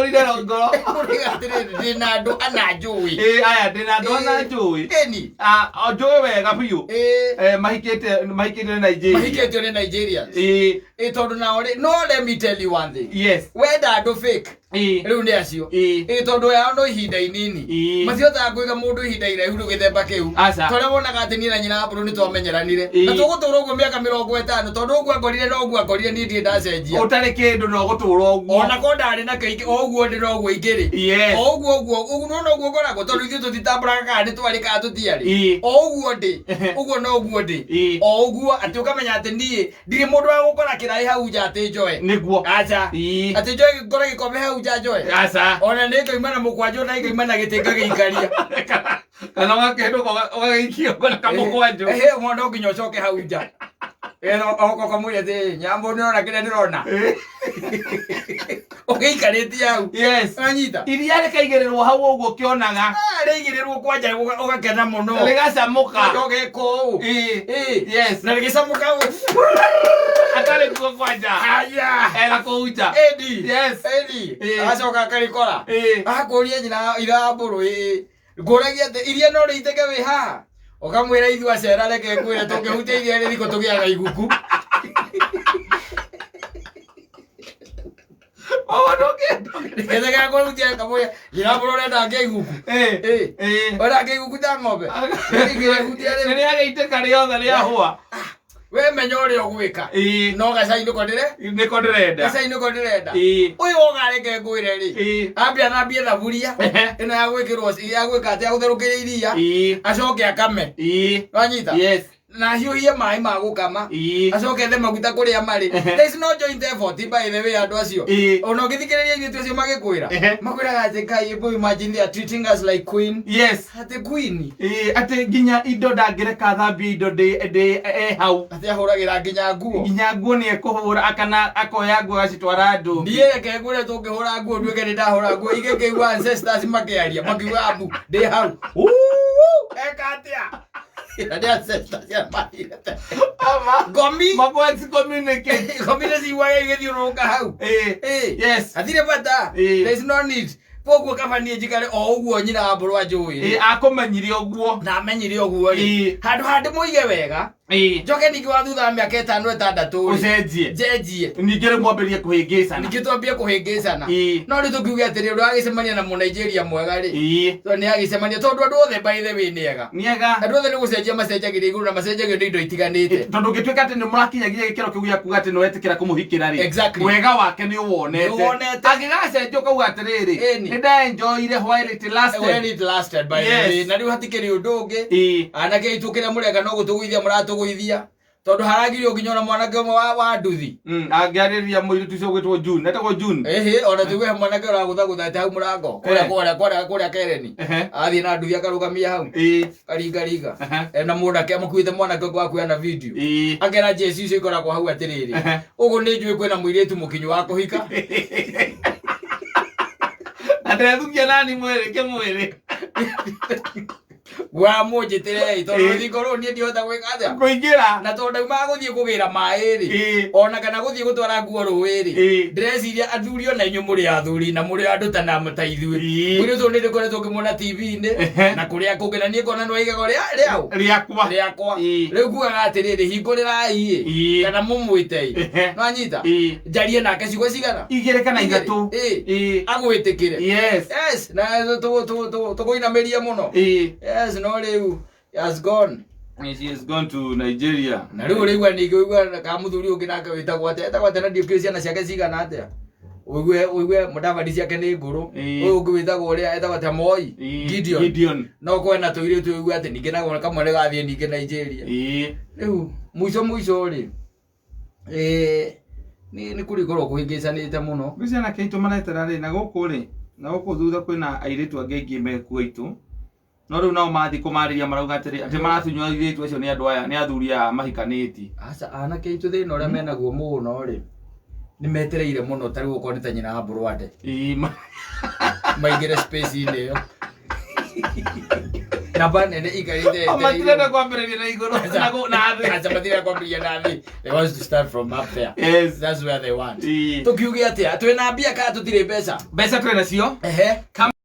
Urire ngoro. Ndina andu ana njui. Aya ndina andu ana njui. Eni. Njui wega biu. Mahikite Nigeria. Mahikite ni Nigeria. Tondu na no let me tell you one thing. Yes. Wenda andu fake. Riu ni acio. Tondu ya no ihinda inini. Maciota kuiga mundu ihinda iraihu githemba kiu. Tore wonaga ati ni na nyina buru ni twamenyeranire. Na tugutura uguo miaka 50 tondu uguo ngorire no uguo ngorire ni ndie ndacenjia. Utari kindu no gutura uguo. Ona ko ndari na kaiki uguo ndi no uguo ingiri. Yes. Uguo no uguo ngoragwo tondu ithu tutitamburaga ni twari ka tutiari. Uguo ndi. Uguo no uguo ndi. Uguo ati ukamenya ati ndie ndiri mundu wa gukora kirai hau nja ati njoe. Niguo. Acha. Ati njoe ngora gikombe hau nja njoe. Acha. Ona ni ngoimana mukwanjo na ngoimana gitinga giikaria. Kana wakendu wagaikio kana kamukwanjo. Mwana nginya ucoke hau nja. Oko kamwire thi nyambo nirona kile ndirona. Ukaikariti hau. Yes. Anyita. Iria rikaigererwo hau uguo kionaga. Rigirirwo kwanja ugakena muno. Rigacamuka. Ugeko. Yes. Na rigicamuka. Akale kuo kwanja. Aya. Ela kuuta. Edi. Yes. Edi. Acoka akarikora. Akuria nyina ira mburu. Ngoragia ati iria no riiteke wi haha. Ukamwira ithu acera reke kwira tungihutia iria rithiko tugiaga iguku. Ketega kurutia kamoya ira bro renda ngiguku. Ora ngiguku ta ng'ombe. Nĩ ageitĩka rĩothe rĩa hũa. We menya ũrĩa ũgwĩka. No gacai nĩko ndĩrenda. Gacai nĩko ndĩrenda. Ũyũ ũgareke ngwĩre rĩ. Ambia nambie thaburia. Ĩno ya gwĩkĩrwo ya gwĩka atĩ ya gũtherũkĩria iria. Acoke akame. Wanyita? Yes. Na hiũhie maĩ ma gũkama. Acoke ethe maguta kũrĩa marĩ. There is no joint effort by the way andũ acio. Ona ũgĩthikĩrĩria airĩtu acio magĩkwĩra. Makwĩraga atĩ Kai, imagine they are treating us like queen. Yes. Atĩ queen. Atĩ nginya indo ndangĩreka thambie indo ndĩ hau. Atĩ ahũragĩra nginya nguo. Nginya nguo nĩ ekũhũra kana akoya nguo agacitwara andũ. Niĩ reke ngwĩre tũngĩhũra nguo nduĩke nĩ ndahũra nguo igĩkĩigua ancestors makĩaria makiuga amu ndĩ hau. Eka atĩa? Nadi ancestors ya mahira. Gomi. Mako excommunicate. Community wae igithiuruka hau. Yes. Athire bata. There is no need. Poguo kabanie jikare o uguo nyina wa mburu anjui. Akomenyire uguo. Na amenyire uguo ri. Handu muige wega. Njoke ningi wa thutha miaka 5 6 ucenjie. Njenjie. Ningire mwamberie kuhingicana. Ningi twambie kuhingicana. No ri tukiuge atiri uri agicemania na Nigeria mwega ri. To ni agicemania tondu andu othe by the way niega. Niega. Andu othe ni gucenjia macenjagira iguru na macenjagira indo itiganite. Tondu gituika ati ni murakinyagia gikero kiu giaku ati no etikira kumuhikira ri. Exactly. Wega wake ni wonete. Agigacenjio kauga atiriri. Ni da enjoy while it lasted. When it lasted by the way. Na riu hatikiri undu ungi. Anake itukire murega no gutuguithia muratuguithia. Tondu haragirio nginyona mwanake wa nduthi. Angiariria muiritu ucio gwitwo June. Netagwo June. Ona tuwe mwanake uragutha ati hau murango. Kuria Kereni. Athie na nduthi akarugamia hau. Karinga. Na munake amukuite mwanake gwaku na video. Akera Jesu icio ikoragwo hau atiriri. Ugu ni njui kwina muiritu mukinyu wa kuhika. Atethukia nani mwiri. Gwa munjitire tondu thikoro ni ndihota gwika atia kuingira na tondu maguthie kugira mai ri ona kana guthie gutwara nguo ruwi ri ndreciria athuri ona inyu muri athuri na muri andu ta na mutaithui kuri to ni rikoretwo ngimona TV-ini na kuria kungena ni kona no igego riakwa riu kuaga atiriri hingurirai kana mumwitei no anyita njarie nake cigo cigana igire kana ithatu agwitikire yes na tukuinameria muno yes no riu has gone. She has gone to Nigeria. Na riu riu ni ngigwa ka muthuri ungi nake witagwo atena ndio ciana ciake cigana atia uigwe mudavadi ciake ni nguru uyu ungi witagwo ria etagwo atia Moi Gideon no kwena tuire tuigwe ati ningi na kamwe gathie ningi Nigeria riu muico ri ni kurigorwo kuhingicanite muno bicana keitu maretera ri na guku thutha kwina airitu angi mekuo itu no riu nao mathi kumariria marauga atiri ati maratunywa airitu acio ni andu aya ni athuri a mahikaniti aca anake itu thina uria menaguo muno ri ni metereire muno tari gukorwo ni ta nyina wa Burwande maigire space-ini iyo namba nene ikarite matirenda kwambĩrĩria na igũrũ na thĩ acha matira kwambĩrĩria na thĩ. They want to start from up there. Yes, That's where they want. Tukiuge atia twina mbia kana tutire mbeca twĩ nacio. Ehe.